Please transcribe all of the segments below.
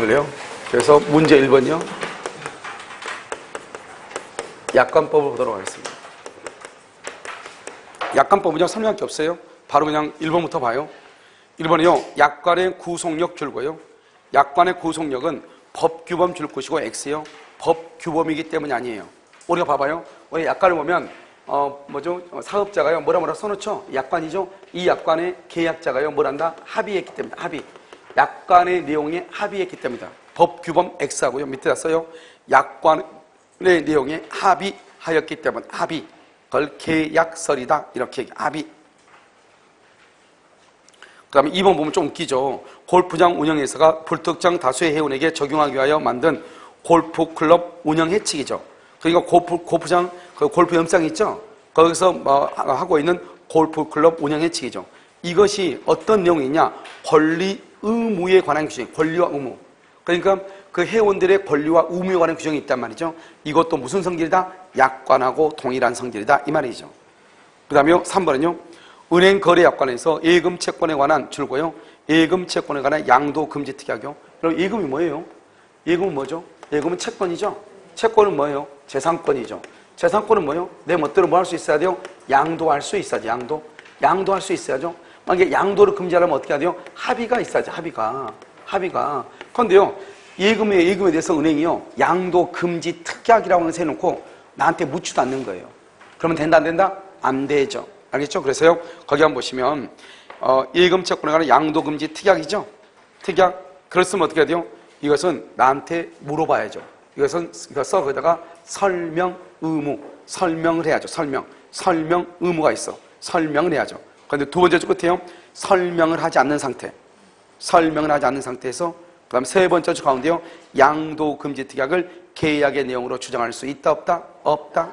그래요? 그래서 문제 1번이요. 약관법을 보도록 하겠습니다. 약관법은요, 설명할 게 없어요. 바로 그냥 1번부터 봐요. 1번이요, 약관의 구속력 줄고요. 약관의 구속력은 법규범 줄 것이고 X요. 법규범이기 때문이 아니에요. 우리가 봐봐요. 우리 약관을 보면 사업자가요, 뭐라 써놓죠? 약관이죠? 이 약관의 계약자가요, 뭐란다? 합의했기 때문에, 합의. 약관의 내용에 합의했기 때문이다. 법규범 X하고요. 밑에다 써요. 약관의 내용에 합의하였기 때문에, 합의. 그걸 계약설이다. 이렇게 합의. 그 다음에 2번 보면 좀 웃기죠. 골프장 운영회사가 불특정 다수의 회원에게 적용하기 위하여 만든 골프클럽 운영 해칙이죠. 그러니까 골프장, 골프 염장 있죠? 거기서 하고 있는 골프클럽 운영 해칙이죠. 이것이 어떤 내용이냐? 권리, 의무에 관한 규정, 권리와 의무. 그러니까 그 회원들의 권리와 의무에 관한 규정이 있단 말이죠. 이것도 무슨 성질이다? 약관하고 동일한 성질이다. 이 말이죠. 그 다음에 3번은요. 은행 거래 약관에서 예금 채권에 관한 줄고요. 예금 채권에 관한 양도 금지 특약이요. 그럼 예금이 뭐예요? 예금은 뭐죠? 예금은 채권이죠. 채권은 뭐예요? 재산권이죠. 재산권은 뭐예요? 내 멋대로 뭐 할 수 있어야 돼요? 양도할 수 있어야죠. 양도할 수 있어야죠. 만약에 양도를 금지하려면 어떻게 해야 돼요? 합의가 있어야죠. 합의가. 그런데요, 예금에 대해서 은행이요, 양도 금지 특약이라고 해놓고 나한테 묻지도 않는 거예요. 그러면 된다, 안 된다? 안 되죠. 알겠죠? 그래서요, 거기 한번 보시면, 예금 채권에 관한 양도 금지 특약이죠? 특약. 그랬으면 어떻게 해야 돼요? 이것은 나한테 물어봐야죠. 이것서 거기다가 설명 의무. 설명을 해야죠. 설명 의무가 있어. 설명을 해야죠. 그런데 두 번째 줄 끝에요. 설명을 하지 않는 상태에서 그 다음 세 번째 줄 가운데요. 양도 금지 특약을 계약의 내용으로 주장할 수 있다, 없다? 없다.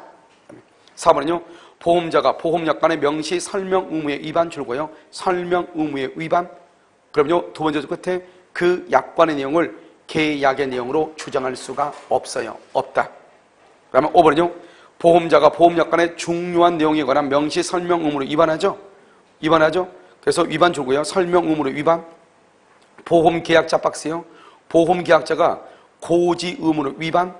4번은요. 보험자가 보험약관의 명시 설명 의무의 위반 줄고요. 설명 의무의 위반. 그럼요. 두 번째 줄 끝에 그 약관의 내용을 계약의 내용으로 주장할 수가 없어요. 없다. 그러면 5번은요. 보험자가 보험약관의 중요한 내용에 관한 명시 설명 의무를 위반하죠. 그래서 위반 줄고요. 설명 의무를 위반. 보험계약자 박스요. 보험계약자가 고지 의무를 위반.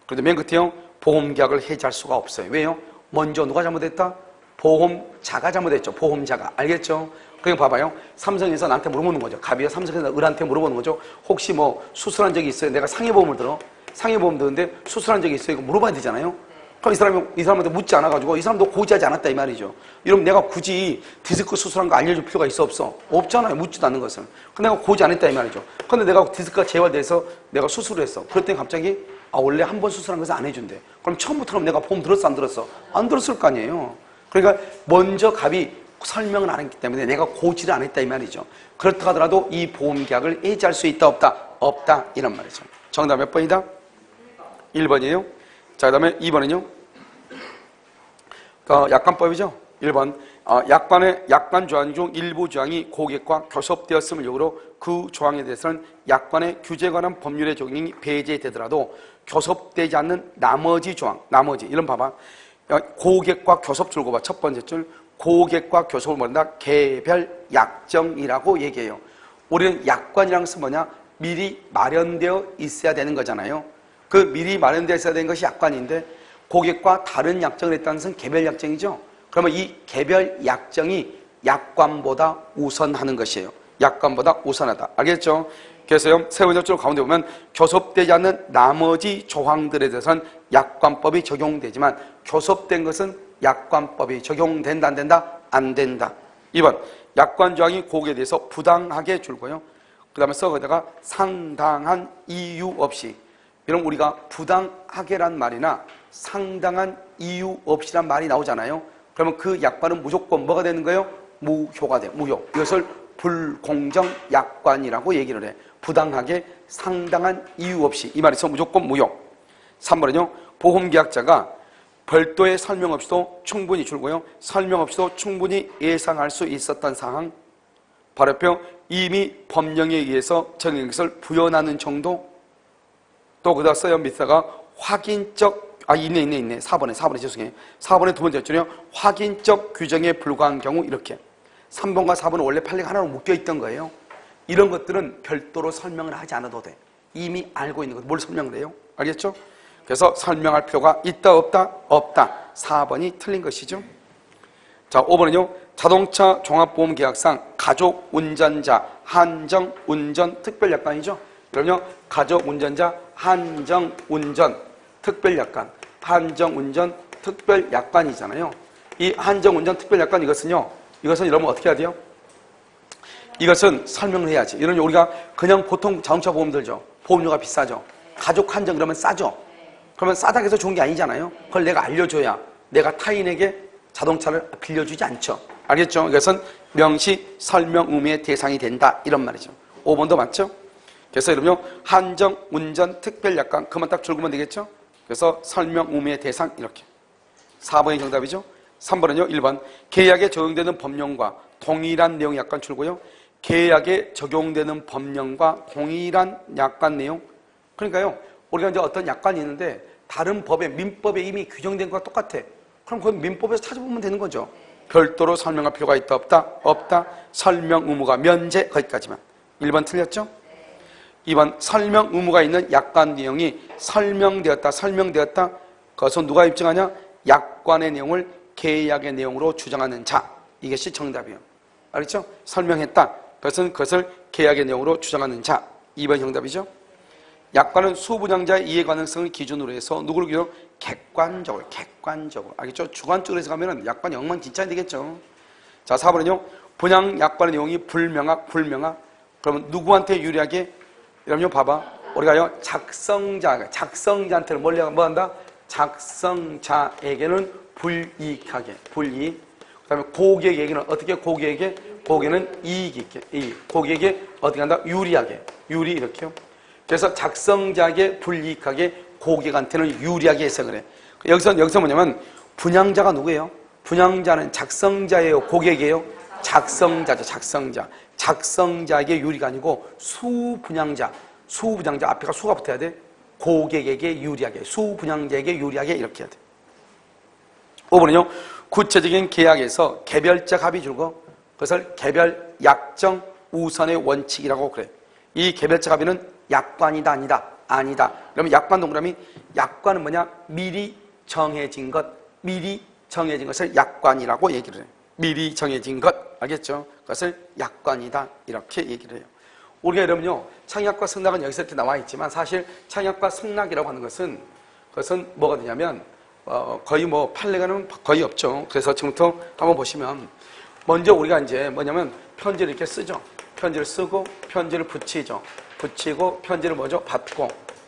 그런데 맨 끝에요. 보험계약을 해지할 수가 없어요. 왜요? 먼저 누가 잘못했다? 보험자가 잘못했죠. 보험자가. 알겠죠? 그러니까 봐봐요. 삼성에서 나한테 물어보는 거죠. 갑이요. 삼성에서 을한테 물어보는 거죠. 혹시 수술한 적이 있어요? 내가 상해보험을 들어. 상해보험 드는데 수술한 적이 있어요? 이거 물어봐야 되잖아요. 그럼 이 사람한테 묻지 않아가지고 이 사람도 고지하지 않았다 이 말이죠. 이러면 내가 굳이 디스크 수술한 거 알려줄 필요가 있어 없어? 없잖아요. 묻지도 않는 것을. 근데 내가 고지 안 했다 이 말이죠. 근데 내가 디스크가 재활돼서 내가 수술을 했어. 그랬더니 갑자기 원래 한 번 수술한 것을 안 해준대. 그럼 처음부터 그럼 내가 보험 들었어 안 들었어? 안 들었을 거 아니에요. 그러니까 먼저 갑이 설명을 안 했기 때문에 내가 고지를 안 했다 이 말이죠. 그렇다 하더라도 이 보험계약을 해지할 수 있다 없다? 없다 이런 말이죠. 정답 몇 번이다? 1번이에요. 자, 그 다음에 2번은요. 약관법이죠. 1번. 약관 조항 중 일부 조항이 고객과 교섭되었음을 요구로 그 조항에 대해서는 약관의 규제에 관한 법률의 적용이 배제되더라도 교섭되지 않는 나머지 조항, 이런 봐봐. 고객과 교섭 줄고 봐. 첫 번째 줄. 고객과 교섭을 말한다. 개별 약정이라고 얘기해요. 우리는 약관이라는 것은 뭐냐? 미리 마련되어 있어야 되는 거잖아요. 그 미리 마련되어 있어야 되는 것이 약관인데 고객과 다른 약정을 했다는 것은 개별 약정이죠. 그러면 이 개별 약정이 약관보다 우선하는 것이에요. 약관보다 우선하다. 알겠죠? 그래서요, 세 번째 줄 가운데 보면 교섭되지 않는 나머지 조항들에 대해서는 약관법이 적용되지만 교섭된 것은 약관법이 적용된다, 안 된다? 안 된다. 2번. 약관 조항이 고객에 대해서 부당하게 줄고요. 그 다음에 거기다가 상당한 이유 없이. 이런 우리가 부당하게란 말이나 상당한 이유 없이란 말이 나오잖아요. 그러면 그 약관은 무조건 뭐가 되는 거예요? 무효가 돼요. 무효. 이것을 불공정 약관이라고 얘기를 해. 부당하게 상당한 이유 없이. 이 말에서 무조건 무효. 3번은요. 보험계약자가 별도의 설명 없이도 충분히 줄고요. 설명 없이도 충분히 예상할 수 있었던 상황. 발효표 이미 법령에 의해서 정해진 것을 부연하는 정도. 또 그다음 써요. 밑에다가 확인적 있네. 4번에 죄송해요. 4번의 두 번째 줄이요. 확인적 규정에 불과한 경우 이렇게. 3번과 4번은 원래 판례가 하나로 묶여있던 거예요. 이런 것들은 별도로 설명을 하지 않아도 돼. 이미 알고 있는 것. 뭘 설명을 해요? 알겠죠? 그래서 설명할 필요가 있다 없다? 없다. 4번이 틀린 것이죠. 자, 5번은요. 자동차 종합보험계약상 가족운전자 한정운전 특별약관이죠. 그럼요. 가족운전자 한정운전 특별약관, 한정운전 특별약관이잖아요. 이 한정운전 특별약관 이것은 이러면 어떻게 해야 돼요? 이것은 설명을 해야지. 이런 우리가 그냥 보통 자동차 보험 들죠. 보험료가 비싸죠. 가족 한정 그러면 싸죠. 그러면 싸다고 해서 좋은 게 아니잖아요. 그걸 내가 알려줘야 내가 타인에게 자동차를 빌려주지 않죠. 알겠죠? 이것은 명시 설명 의무의 대상이 된다 이런 말이죠. 5번도 맞죠? 그래서 이러면 한정 운전 특별약관 그만 딱 줄구면 되겠죠? 그래서 설명 의무의 대상 이렇게. 4번이 정답이죠. 3번은요. 1번 계약에 적용되는 법령과 동일한 내용 약관 줄고요. 계약에 적용되는 법령과 동일한 약관 내용. 그러니까요. 우리가 이제 어떤 약관이 있는데 다른 법에 민법에 이미 규정된 것과 똑같아. 그럼 그건 민법에서 찾아보면 되는 거죠. 별도로 설명할 필요가 있다 없다? 없다. 설명 의무가 면제 거기까지만. 1번 틀렸죠? 2번 설명 의무가 있는 약관 내용이 설명되었다. 그것은 누가 입증하냐? 약관의 내용을 계약의 내용으로 주장하는 자. 이것이 정답이에요. 알겠죠? 설명했다. 그것을 계약의 내용으로 주장하는 자. 2번 정답이죠. 약관은 수분양자의 이해 가능성을 기준으로 해서 누구를 기준으로? 객관적으로. 알겠죠? 주관적으로 해서 가면은 약관이 엉망진창이 되겠죠. 자, 4번은요. 분양 약관의 내용이 불명확. 그러면 누구한테 유리하게? 이러면 봐봐. 우리가요. 작성자한테는 뭐 한다? 작성자에게는 불이익하게. 불이익. 그 다음에 고객에게는 어떻게? 고객은 이익 있게. 고객에게 어떻게 한다? 유리하게. 이렇게요. 그래서 작성자에게 불이익하게, 고객한테는 유리하게 해석을 해. 여기서 뭐냐면 분양자가 누구예요? 분양자는 작성자예요? 고객이에요? 작성자죠. 작성자에게 유리가 아니고 수분양자 앞에가 수가 붙어야 돼. 고객에게 유리하게, 수분양자에게 유리하게 이렇게 해야 돼. 5번은요. 구체적인 계약에서 개별적 합의 줄고 그것을 개별 약정 우선의 원칙이라고 그래. 이 개별적 합의는 약관이다 아니다. 그러면 약관 동그라미 약관은 뭐냐? 미리 정해진 것을 약관이라고 얘기를 해요. 미리 정해진 것 알겠죠? 그것을 약관이다 이렇게 얘기를 해요. 우리가 여러분요 창약과 승낙은 여기서 이렇게 나와 있지만 사실 창약과 승낙이라고 하는 것은 뭐가 되냐면 거의 판례가는 거의 없죠. 그래서 지금부터 한번 보시면 먼저 우리가 이제 뭐냐면 편지를 이렇게 쓰죠. 편지를 쓰고 편지를 붙이고 편지를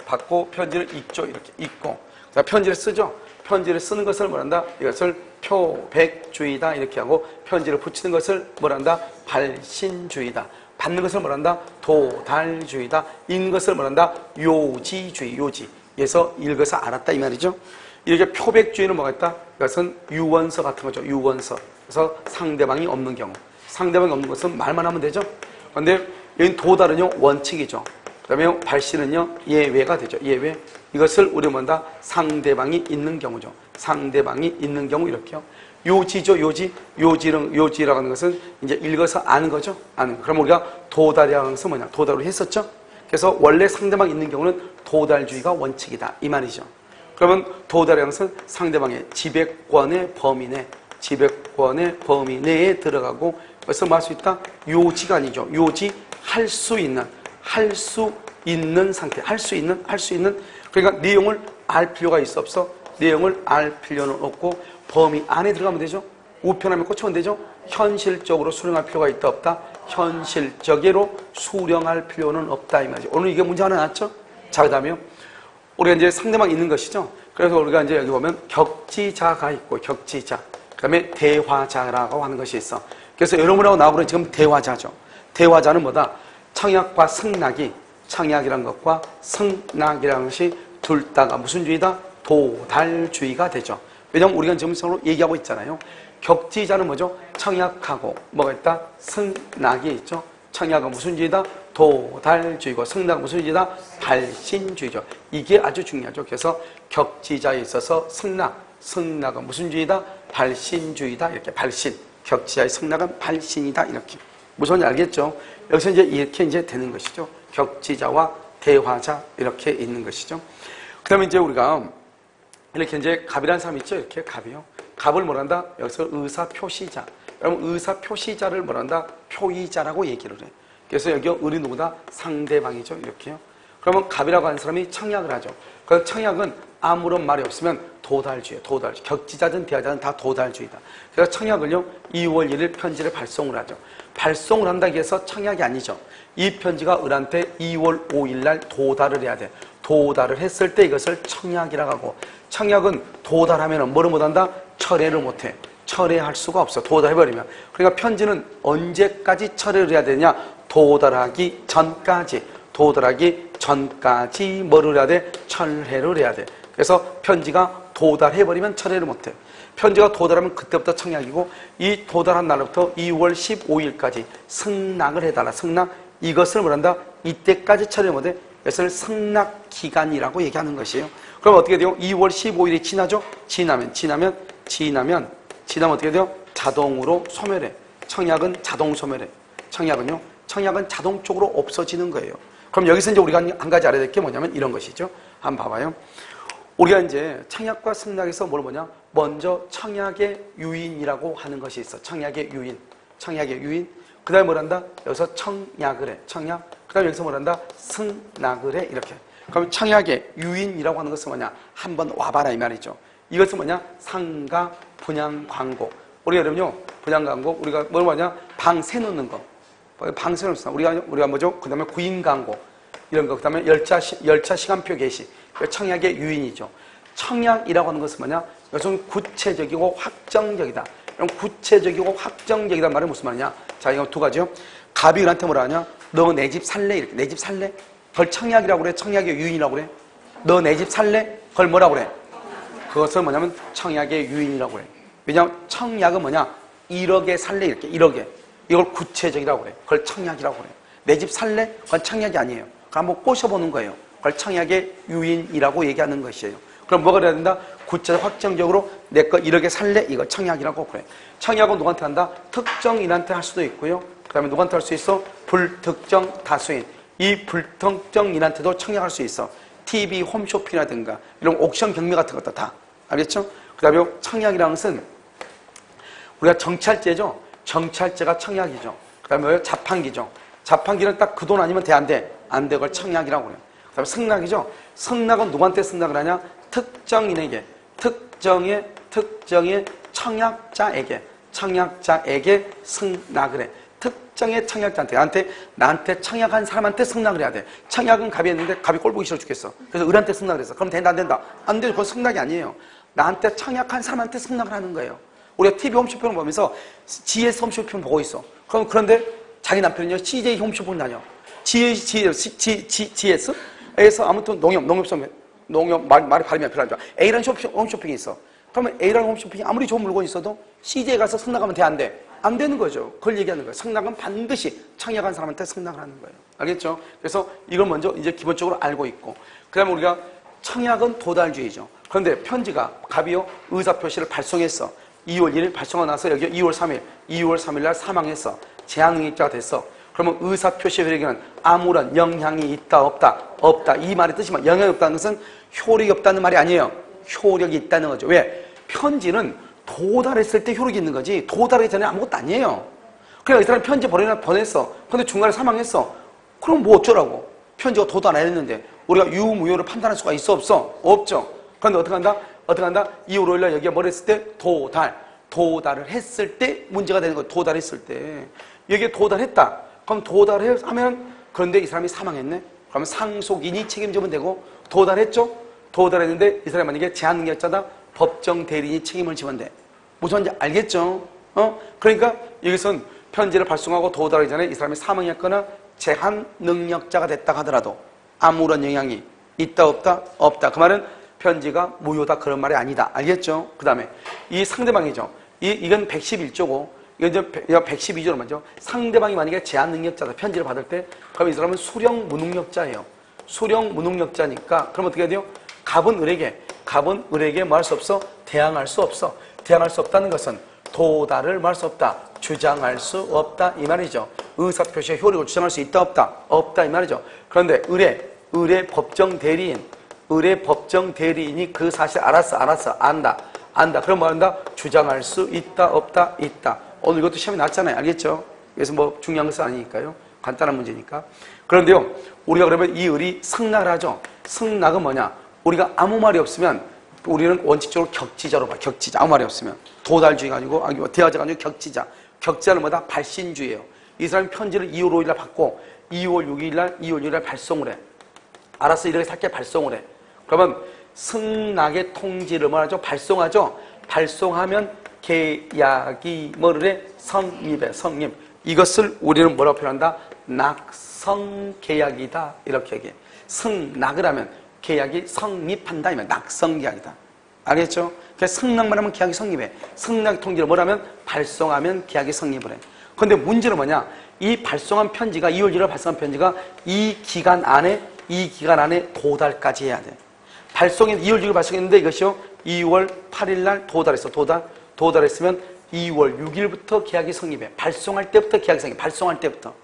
받고 편지를 읽죠. 이렇게 읽고 편지를 쓰죠. 편지를 쓰는 것을 뭐란다? 이것을 표백주의다 이렇게 하고 편지를 붙이는 것을 뭐란다? 발신주의다. 받는 것을 뭐란다? 도달주의다. 읽는 것을 뭐란다? 요지주의. 그래서 읽어서 알았다 이 말이죠. 이렇게 표백주의는 뭐가 있다? 이것은 유언서 같은 거죠. 유언서. 그래서 상대방이 없는 경우. 상대방이 없는 것은 말만 하면 되죠. 그런데 여기 도달은요 원칙이죠. 그 다음에 발신은요 예외가 되죠. 예외. 이것을 우리 뭐다? 상대방이 있는 경우죠. 상대방이 있는 경우 이렇게요. 요지죠. 요지라고 하는 것은 이제 읽어서 아는 거죠. 아는 거. 그럼 우리가 도달이라고 하는 것은 뭐냐? 도달을 했었죠. 그래서 원래 상대방이 있는 경우는 도달주의가 원칙이다 이 말이죠. 그러면 도달이라는 것은 상대방의 지배권의 범위 내에 들어가고 그래서 뭐 할 수 있다? 요지가 아니죠. 요지 할 수 있는 상태. 할 수 있는 그러니까 내용을 알 필요가 있어 없어? 내용을 알 필요는 없고 범위 안에 들어가면 되죠. 우편함에 꽂히면 되죠. 현실적으로 수령할 필요가 있다 없다? 현실적으로 수령할 필요는 없다 이 말이죠. 오늘 이게 문제 하나 나왔죠? 자, 그다음에요. 우리가 이제 상대방이 있는 것이죠. 그래서 우리가 이제 여기 보면 격지자가 있고 격지자. 그다음에 대화자라고 하는 것이 있어. 그래서 여러분하고 나하고는 지금 대화자죠. 대화자는 뭐다? 청약과 승낙이 청약이라는 것과 승낙이라는 것이 둘 다가 무슨 주의다? 도달주의가 되죠. 왜냐하면 우리가 지금 서로 얘기하고 있잖아요. 격지자는 뭐죠? 청약하고 뭐가 있다? 승낙이 있죠. 청약은 무슨 주의다? 도달주의고 승낙은 무슨 주의다? 발신주의죠. 이게 아주 중요하죠. 그래서 격지자에 있어서 승낙은 무슨 주의다? 발신주의다. 이렇게 발신. 격지자의 승낙은 발신이다. 이렇게. 무슨 말인지 알겠죠? 여기서 이제 이렇게 이제 되는 것이죠. 격지자와 대화자 이렇게 있는 것이죠. 그 다음에 이제 우리가 이렇게 이제 갑이라는 사람이 있죠. 이렇게 갑이요. 갑을 뭐란다? 여기서 의사 표시자. 여러분 의사 표시자를 뭐란다? 표의자라고 얘기를 해. 그래서 여기 을이 누구다? 상대방이죠. 이렇게요. 그러면 갑이라고 하는 사람이 청약을 하죠. 그래서 청약은 아무런 말이 없으면 도달주의, 도달주의. 격지자든 대화자든 다 도달주의다. 그래서 청약을요, 2월 1일 편지를 발송을 하죠. 발송을 한다고 해서 청약이 아니죠. 이 편지가 을한테 2월 5일 날 도달을 해야 돼. 도달을 했을 때 이것을 청약이라고 하고, 청약은 도달하면 뭐를 못한다? 철회를 못해. 철회할 수가 없어. 도달해버리면. 그러니까 편지는 언제까지 철회를 해야 되냐? 도달하기 전까지. 도달하기 전까지 뭐를 해야 돼? 철회를 해야 돼. 그래서 편지가 도달해버리면 철회를 못해. 편지가 도달하면 그때부터 청약이고, 이 도달한 날부터 2월 15일까지 승낙을 해달라. 승낙. 이것을 뭐란다? 이때까지 철회 못해. 이것을 승낙기간이라고 얘기하는 것이에요. 그럼 어떻게 돼요? 2월 15일이 지나죠? 지나면 어떻게 돼요? 자동으로 소멸해. 청약은 자동 소멸해. 청약은요? 청약은 자동적으로 없어지는 거예요. 그럼 여기서 이제 우리가 한 가지 알아야 될 게 뭐냐면 이런 것이죠. 한번 봐봐요. 우리가 이제 청약과 승낙에서 뭘 뭐냐? 먼저 청약의 유인이라고 하는 것이 있어. 청약의 유인. 청약의 유인. 그 다음에 뭐란다? 여기서 청약을 해. 청약. 그 다음에 여기서 뭐란다? 승낙을 해. 이렇게. 그럼 청약의 유인이라고 하는 것은 뭐냐? 한번 와봐라 이 말이죠. 이것은 뭐냐? 상가 분양 광고. 우리가 여러분요, 분양 광고, 우리가 뭘 뭐냐? 방 새 놓는 거. 방 새 놓는 거. 우리가 뭐죠? 그 다음에 구인 광고. 이런 거. 그 다음에 열차 시간표 게시. 청약의 유인이죠. 청약이라고 하는 것은 뭐냐? 이것은 구체적이고 확정적이다. 그럼 구체적이고 확정적이다 말은 무슨 말이냐? 자, 이거 두 가지요. 갑이 을한테 뭐라 하냐? 너 내 집 살래? 이렇게. 내 집 살래? 그걸 청약이라고 그래? 청약의 유인이라고 그래? 너 내 집 살래? 그걸 뭐라고 그래? 그것을 뭐냐면 청약의 유인이라고 그래. 왜냐하면 청약은 뭐냐? 1억에 살래? 이렇게. 1억에. 이걸 구체적이라고 그래. 그걸 청약이라고 그래. 내 집 살래? 그건 청약이 아니에요. 그럼 한번 꼬셔보는 거예요. 그걸 청약의 유인이라고 얘기하는 것이에요. 그럼 뭐가 돼야 된다? 구체적 확정적으로 내 거 1억에 살래? 이거 청약이라고 그래. 청약은 누구한테 한다? 특정인한테 할 수도 있고요. 그 다음에 누구한테 할 수 있어? 불특정 다수인. 이 불특정인한테도 청약할 수 있어. TV 홈쇼핑이라든가 이런 옥션 경매 같은 것도 다. 알겠죠? 그 다음에 청약이라는 것은 우리가 정찰제죠. 정찰제가 청약이죠. 그 다음에 자판기죠. 자판기는 딱 그 돈 아니면 돼, 안 돼? 안 돼. 그걸 청약이라고 그래요. 그 다음에 승낙이죠. 승낙은 누구한테 승낙을 하냐? 특정인에게, 특정의 청약자에게 승낙을 해. 특정의 청약자한테, 나한테 청약한 사람한테 승낙을 해야 돼. 청약은 갑이 했는데 갑이 꼴 보기 싫어 죽겠어. 그래서 을한테 승낙을 했어. 그럼 된다, 안 된다? 안 돼. 그건 승낙이 아니에요. 나한테 청약한 사람한테 승낙을 하는 거예요. 우리가 TV 홈쇼핑을 보면서 GS 홈쇼핑 보고 있어. 그런데 자기 남편은요, CJ 홈쇼핑 다녀. GS에서 아무튼 농협 말이 발음이 필요하죠. A라는 홈쇼핑이 있어. 그러면 A라는 홈쇼핑이 아무리 좋은 물건이 있어도 CJ에 가서 승낙하면 돼, 안 돼? 안 되는 거죠. 그걸 얘기하는 거예요. 승낙은 반드시 청약한 사람한테 승낙을 하는 거예요. 알겠죠? 그래서 이걸 먼저 이제 기본적으로 알고 있고, 그 다음에 우리가 청약은 도달주의죠. 그런데 편지가 갑이요, 의사표시를 발송했어. 2월 1일 발송하고 나서 여기 2월 3일 날 사망했어. 제한응입자가 됐어. 그러면 의사표시 효력에는 아무런 영향이 있다 없다 이 말의 뜻이 뭐 영향이 없다는 것은 효력이 없다는 말이 아니에요. 효력이 있다는 거죠. 왜? 편지는 도달했을 때 효력이 있는 거지 도달하기 전에 아무것도 아니에요. 그러니까 이 사람이 편지 보냈어. 근데 중간에 사망했어. 그럼 뭐 어쩌라고? 편지가 도달 안 했는데 우리가 유무효를 판단할 수가 있어 없어? 없죠. 그런데 어떻게 한다? 2월 5일 날 여기가 뭘 했을 때? 도달을 했을 때 문제가 되는 거예요. 도달했을 때. 여기에 도달했다. 그럼 도달하면 그런데 이 사람이 사망했네? 그러면 상속인이 책임지면 되고 도달했죠? 도달했는데 이 사람이 만약에 제한능력자다? 법정 대리인이 책임을 지면 돼. 무슨 말인지 알겠죠? 그러니까 여기선 편지를 발송하고 도달하기 전에 이 사람이 사망했거나 제한능력자가 됐다 하더라도 아무런 영향이 있다 없다? 없다. 그 말은 편지가 무효다 그런 말이 아니다. 알겠죠? 그 다음에 이 상대방이죠. 이건 111조고 이건 112조로 말이죠. 상대방이 만약에 제한능력자다. 편지를 받을 때 그럼 이 사람은 수령무능력자예요. 수령무능력자니까 그럼 어떻게 해야 돼요? 갑은 을에게 뭐 할 수 없어? 대항할 수 없어. 대항할 수 없다는 것은 도달을 뭐 할 수 없다. 주장할 수 없다 이 말이죠. 의사표시의 효력을 주장할 수 있다 없다? 없다 이 말이죠. 그런데 을의 법정 대리인, 을의 법정 대리인이 그 사실 알았어, 안다. 그럼 뭐 한다? 주장할 수 있다, 없다, 있다. 오늘 이것도 시험에 났잖아요. 알겠죠? 그래서 뭐 중요한 것은 아니니까요. 간단한 문제니까. 그런데요, 우리가 그러면 이 을이 승낙을 하죠. 승낙은 뭐냐? 우리가 아무 말이 없으면 우리는 원칙적으로 격지자로 봐. 격지자. 아무 말이 없으면. 도달주의가 아니고, 대화자가 아니고 격지자. 격지자는 뭐다? 발신주의예요. 이 사람이 편지를 2월 5일 날 받고 2월 6일 날, 2월 6일 날 발송을 해. 알았어, 이렇게 살게 발송을 해. 그러면 승낙의 통지를 뭐하죠? 발송하죠? 발송하면 계약이 뭐를 해? 성립해, 성립. 이것을 우리는 뭐라고 표현한다? 낙성계약이다. 이렇게 얘기해. 승낙을 하면 계약이 성립한다. 이면 낙성계약이다. 알겠죠? 그래서 승낙만 하면 계약이 성립해. 승낙 통지를 뭐라면? 발송하면 계약이 성립을 해. 그런데 문제는 뭐냐? 이 발송한 편지가 2월 1일 발송한 편지가 이 기간 안에 도달까지 해야 돼. 2월 6일 발송했는데 이것이요 2월 8일 날 도달했어. 도달했으면 2월 6일부터 계약이 성립해. 발송할 때부터 계약이 성립해. 발송할 때부터.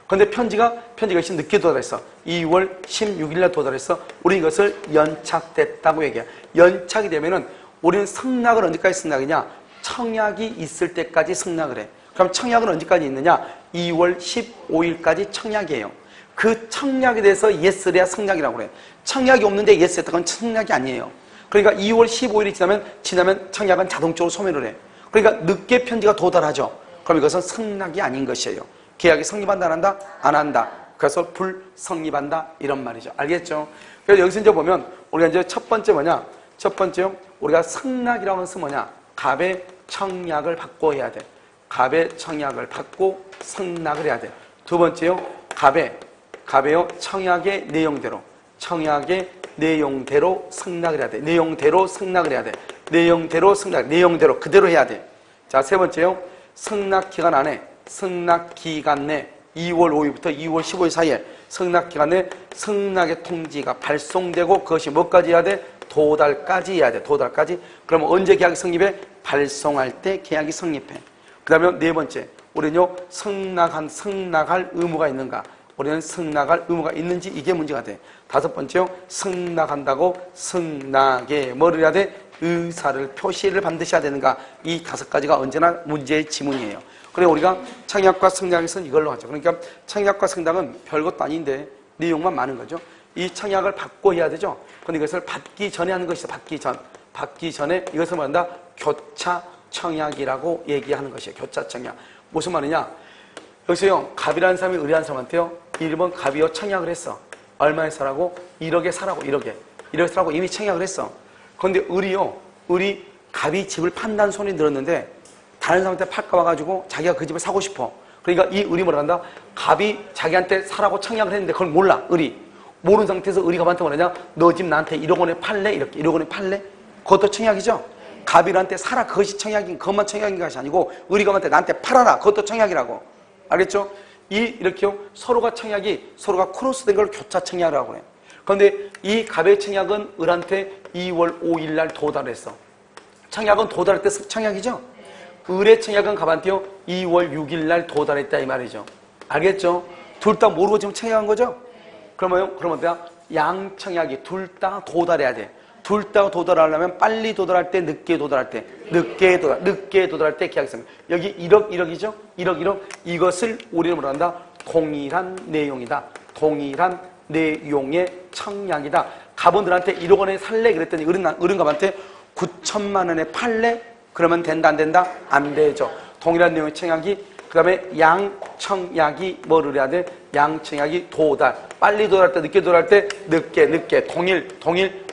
그런데 편지가 훨씬 늦게 도달했어. 2월 16일 날 도달했어. 우리는 이것을 연착됐다고 얘기해. 연착이 되면은 우리는 승낙을 언제까지 승낙이냐? 청약이 있을 때까지 승낙을 해. 그럼 청약은 언제까지 있느냐? 2월 15일까지 청약이에요. 그 청약에 대해서 예스를 해야 승낙이라고 그래. 청약이 없는데 예스 했다. 그건 청약이 아니에요. 그러니까 2월 15일이 지나면 청약은 자동적으로 소멸을 해. 그러니까 늦게 편지가 도달하죠. 그럼 이것은 승낙이 아닌 것이에요. 계약이 성립한다, 안 한다? 안 한다. 그래서 불성립한다. 이런 말이죠. 알겠죠? 그래서 여기서 이제 보면 우리가 이제 첫 번째 뭐냐? 첫 번째요. 우리가 승낙이라고 하는 것은 뭐냐? 갑의 청약을 받고 해야 돼. 갑의 청약을 받고 승낙을 해야 돼. 두 번째요. 갑의요 청약의 내용대로 승낙을 해야 돼. 내용대로 승낙을 해야 돼. 내용대로 그대로 해야 돼. 자, 세 번째요. 승낙 기간 안에 승낙 기간 내 2월 5일부터 2월 15일 사이에 승낙 기간 내 승낙의 통지가 발송되고 그것이 뭐까지 해야 돼? 도달까지 해야 돼. 도달까지. 그러면 언제 계약이 성립해? 발송할 때 계약이 성립해. 그 다음에 네 번째, 우리는요 승낙할 의무가 있는가? 우리는 승낙할 의무가 있는지 이게 문제가 돼. 다섯 번째요, 승낙한다고 승낙에 뭐를 해야 돼? 의사를 표시를 반드시 해야 되는가? 이 다섯 가지가 언제나 문제의 지문이에요. 그래 우리가 청약과 승낙에서는 이걸로 하죠. 그러니까 청약과 승낙은 별것도 아닌데 내용만 많은 거죠. 이 청약을 받고 해야 되죠. 그런데 이것을 받기 전에 하는 것이죠. 받기 전에 이것을 뭐한다? 교차 청약이라고 얘기하는 것이에요. 교차 청약. 무슨 말이냐? 여기서요, 갑이라는 사람이 의뢰한 사람한테요, 1번 갑이요 청약을 했어. 얼마에 사라고? 1억에 사라고. 1억에 사라고 이미 청약을 했어. 그런데 을이 갑이 집을 판다는 소리 들었는데 다른 사람한테 팔까 봐가지고 자기가 그 집을 사고 싶어. 그러니까 이 을이 뭐라 한다? 갑이 자기한테 사라고 청약을 했는데 그걸 몰라. 을이 모르는 상태에서 을이 갑한테 뭐라냐? 너 집 나한테 1억 원에 팔래? 이렇게 1억 원에 팔래? 그것도 청약이죠. 갑이한테 사라, 그것이 청약인, 그것만 청약인 것이 아니고 을이 갑한테 나한테 팔아라, 그것도 청약이라고. 알겠죠? 이렇게요, 서로가 크로스된 걸 교차 청약이라고 해요. 그런데 이 갑의 청약은 을한테 2월 5일 날 도달했어. 청약은 도달할 때 청약이죠? 을의 청약은 갑한테요 2월 6일 날 도달했다 이 말이죠. 알겠죠? 둘 다 모르고 지금 청약한 거죠? 그러면 어때요? 양청약이 둘 다 도달해야 돼. 둘 다 도달하려면 빨리 도달할 때, 늦게 도달할 때, 늦게 도달할 때 계약이 있습니다. 여기 1억이죠? 1억. 이것을 우리는 뭐라 한다? 동일한 내용이다. 동일한 내용의 청약이다. 갑원들한테 1억 원에 살래? 그랬더니 을은 갑한테 9천만 원에 팔래? 그러면 된다, 안 된다? 안 되죠. 동일한 내용의 청약이, 그 다음에 양청약이 뭐를 해야 돼? 양청약이 도달. 빨리 도달할 때, 늦게 도달할 때, 늦게. 동일,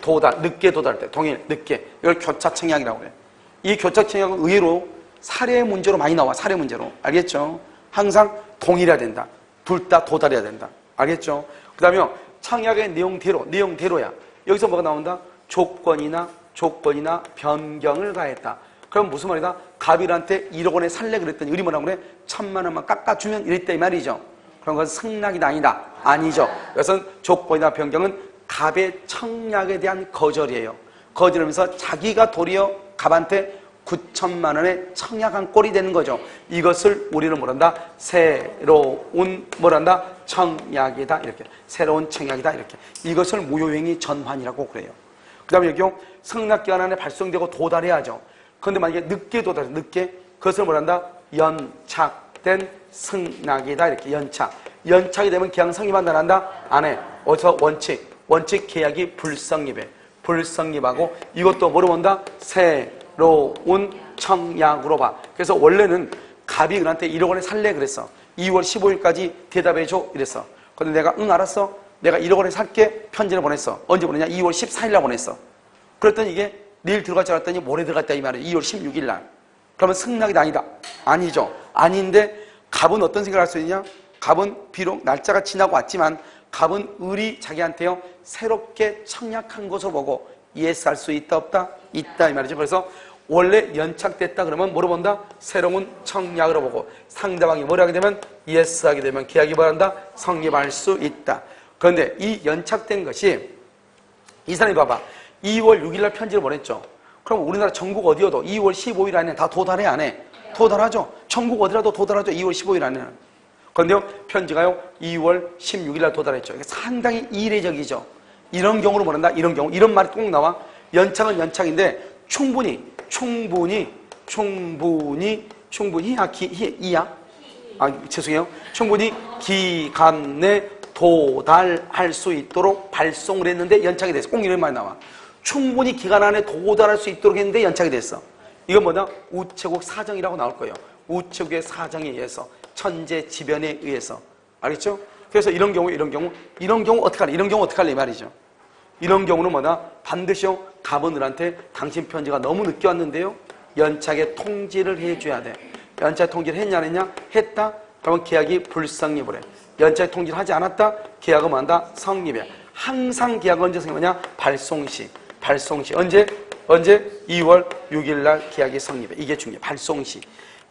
도달. 늦게 도달할 때, 늦게. 이걸 교차청약이라고 해요. 이 교차청약은 의외로 사례 문제로 많이 나와. 사례 문제로. 알겠죠? 항상 동일해야 된다. 둘 다 도달해야 된다. 알겠죠? 그 다음에 청약의 내용대로야. 여기서 뭐가 나온다? 조건이나 변경을 가했다. 그럼 무슨 말이다? 갑일한테 1억 원에 살래 그랬더니 을이 뭐라고 그래? 1,000만 원만 깎아주면 이랬다 이 말이죠. 그런 건 승낙이다 아니다? 아니죠. 이것은 조건이나 변경은 갑의 청약에 대한 거절이에요. 거절하면서 자기가 도리어 갑한테 9천만 원의 청약한 꼴이 되는 거죠. 이것을 우리는 뭐란다? 새로운 뭐란다? 청약이다. 이렇게. 새로운 청약이다. 이렇게. 이것을 무효행위 전환이라고 그래요. 그 다음에 여기요. 승낙기간 안에 발송되고 도달해야죠. 그런데 만약에 늦게 도달해, 늦게. 그것을 뭐란다? 연착된 승낙이다. 이렇게. 연착이 되면 기한 성립한다, 한다? 안 해. 어디서? 원칙 계약이 불성립해. 불성립하고 이것도 뭐로 본다? 새로운 청약으로 봐. 그래서 원래는 갑이 은한테 1억 원에 살래 그랬어. 2월 15일까지 대답해줘 이랬어. 근데 내가 응 알았어. 내가 1억 원에 살게 편지를 보냈어. 언제 보냈냐? 2월 14일 날 보냈어. 그랬더니 이게 내일 들어갈 줄 알았더니 모레 들어갔다 이 말이에요. 2월 16일 날. 그러면 승낙이 아니다. 아니죠. 아닌데 갑은 어떤 생각을 할 수 있냐? 갑은 비록 날짜가 지나고 왔지만 갑은 을이 자기한테요 새롭게 청약한 것으로 보고 예스 할 수 있다 없다? 있다 이 말이죠. 그래서 원래 연착됐다 그러면 뭐로 본다? 새로운 청약으로 보고 상대방이 뭐라 하게 되면 예스 하게 되면 계약이 뭐란다? 성립할 수 있다. 그런데 이 연착된 것이 이 사람이 봐봐 2월 6일 날 편지를 보냈죠. 그럼 우리나라 전국 어디여도 2월 15일 안에 다 도달해 안 해? 도달하죠. 전국 어디라도 도달하죠. 2월 15일 안에는. 그런데요 편지가요 2월 16일 날 도달했죠. 이게 상당히 이례적이죠. 이런 경우로 뭐란다? 이런 경우 이런 말이 꼭 나와. 연착은 연착인데 충분히 죄송해요. 충분히 기간 내 도달할 수 있도록 발송을 했는데 연착이 됐어. 꼭 이런 말이 나와. 충분히 기간 안에 도달할 수 있도록 했는데 연착이 됐어. 이건 뭐냐? 우체국 사정이라고 나올 거예요. 우체국의 사정에 의해서 천재지변에 의해서. 알겠죠? 그래서 이런 경우 어떻게 할래? 이런 경우 어떻게 할래? 이 말이죠. 이런 경우는 뭐냐? 반드시요 갑은 을한테 당신 편지가 너무 늦게 왔는데요 연착에 통지를 해줘야 돼. 연착 통지를 했냐 안 했냐? 했다? 그러면 계약이 불성립을 해. 연착 통지를 하지 않았다? 계약은 뭐한다? 성립해. 항상 계약은 언제 성립하냐? 발송시 언제? 2월 6일 날 계약이 성립해. 이게 중요해. 발송시.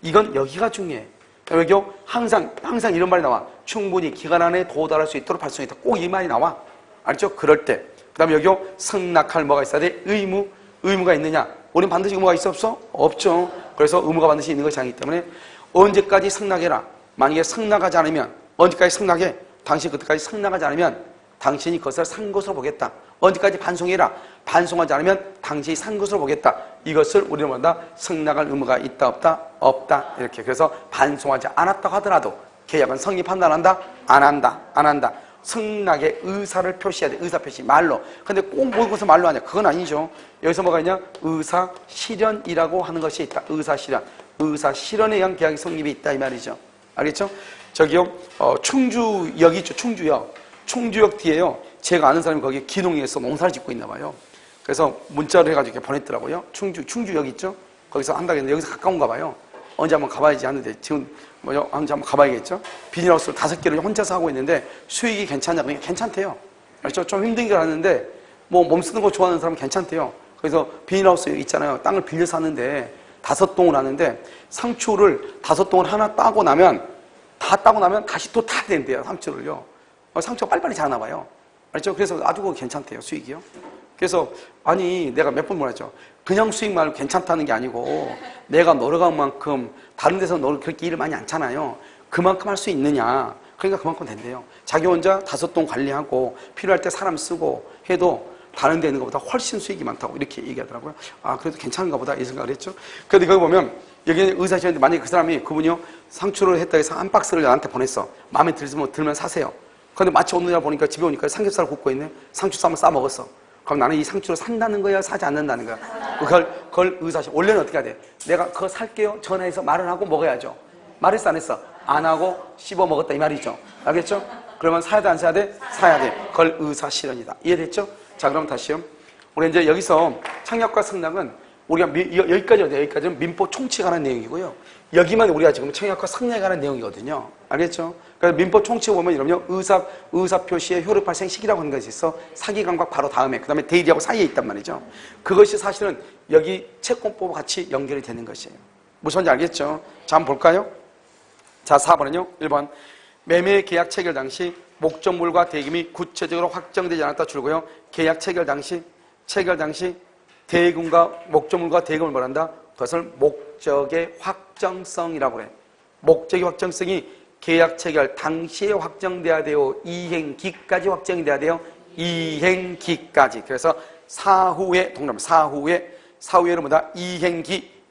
이건 여기가 중요해. 여기요 항상 이런 말이 나와. 충분히 기간 안에 도달할 수 있도록 발송했다. 꼭 이 말이 나와. 알죠? 그럴 때. 그 다음에 여기요 승낙할 뭐가 있어야 돼? 의무가 있느냐? 우린 반드시 의무가 있어 없어? 없죠. 그래서 의무가 반드시 있는 것이 아니기 때문에 언제까지 승낙해라. 만약에 승낙하지 않으면 언제까지 승낙해? 당신 그때까지 승낙하지 않으면 당신이 그것을 산 것으로 보겠다. 언제까지 반송해라. 반송하지 않으면 당신이 산 것으로 보겠다. 이것을 우리는 뭐다? 승낙할 의무가 있다 없다? 없다. 이렇게. 그래서 반송하지 않았다고 하더라도 계약은 성립한다 안 한다? 안 한다. 승낙의 의사를 표시해야 돼. 의사 표시 말로. 근데 꼭 모든 말로 하냐? 그건 아니죠. 여기서 뭐가 있냐? 의사 실현이라고 하는 것이 있다. 의사 실현에 의한 계약의 성립이 있다 이 말이죠. 알겠죠? 저기요 충주역 있죠. 충주역 뒤에요 제가 아는 사람이 거기 기농에서 농사를 짓고 있나 봐요. 그래서 문자를 해가지고 이렇게 보냈더라고요. 충주역 있죠? 거기서 한다고 했는데 여기서 가까운가 봐요. 언제 한번 가봐야지 하는데 지금 언제 한번 가봐야겠죠? 비닐하우스를 5개를 혼자서 하고 있는데 수익이 괜찮냐? 그러니까 괜찮대요. 알죠? 좀 힘들게 하는데 뭐 몸 쓰는 거 좋아하는 사람은 괜찮대요. 그래서 비닐하우스 있잖아요. 땅을 빌려서 하는데 5동을 하는데 상추를 5동을 하나 따고 나면 다시 또 타야 된대요. 상추를요. 상추가 빨리빨리 자라나 봐요. 알죠? 그래서 아주 그거 괜찮대요. 수익이요. 그래서 아니 내가 몇 번 말했죠. 그냥 수익 말고 괜찮다는 게 아니고 내가 노력한 만큼 다른 데서 너를 그렇게 일을 많이 않잖아요. 그만큼 할 수 있느냐. 그러니까 그만큼 된대요. 자기 혼자 5동 관리하고 필요할 때 사람 쓰고 해도 다른 데 있는 것보다 훨씬 수익이 많다고 이렇게 얘기하더라고요. 아 그래도 괜찮은가 보다 이 생각을 했죠. 그런데 거기 보면 여기 의사시는데 만약에 그 사람이 그분이요 상추를 했다 해서 한 박스를 나한테 보냈어. 마음에 들면 사세요. 그런데 마치 오늘 날 보니까 집에 오니까 삼겹살 굽고 있네. 상추 쌈을 싸 먹었어. 그럼 나는 이 상추를 산다는 거야 사지 않는다는 거야? 그걸 의사시. 원래는 어떻게 해야 돼? 내가 그거 살게요 전화해서 말을 하고 먹어야죠. 말했어 안 했어? 안 하고 씹어 먹었다 이 말이죠. 알겠죠? 그러면 사야 돼 안 사야 돼? 사야 돼. 그걸 의사실현이다. 이해됐죠? 자 그럼 다시요. 우리 이제 여기서 청약과 승낙은 우리가 여기까지는 민법 총칙에 관한 내용이고요. 여기만 우리가 지금 청약과 승낙에 관한 내용이거든요. 알겠죠? 그래서 민법 총칙에 보면 이러면 의사 표시의 효력 발생 시기라고 하는 것이 있어. 사기관과 바로 다음에 그 다음에 대리하고 사이에 있단 말이죠. 그것이 사실은 여기 채권법과 같이 연결이 되는 것이에요. 무슨 말인지 알겠죠? 자 한번 볼까요? 자 4번은요. 1번 매매 계약 체결 당시 목적물과 대금이 구체적으로 확정되지 않았다 줄고요. 계약 체결 당시 대금과 목적물과 대금을 뭐란다? 그것을 목적의 확정성이라고 그래. 목적의 확정성이 계약 체결 당시에 확정돼야 돼요? 이행기까지 확정이 돼야 돼요? 이행기까지. 그래서 사후에 동그라미 사후에는 뭐다?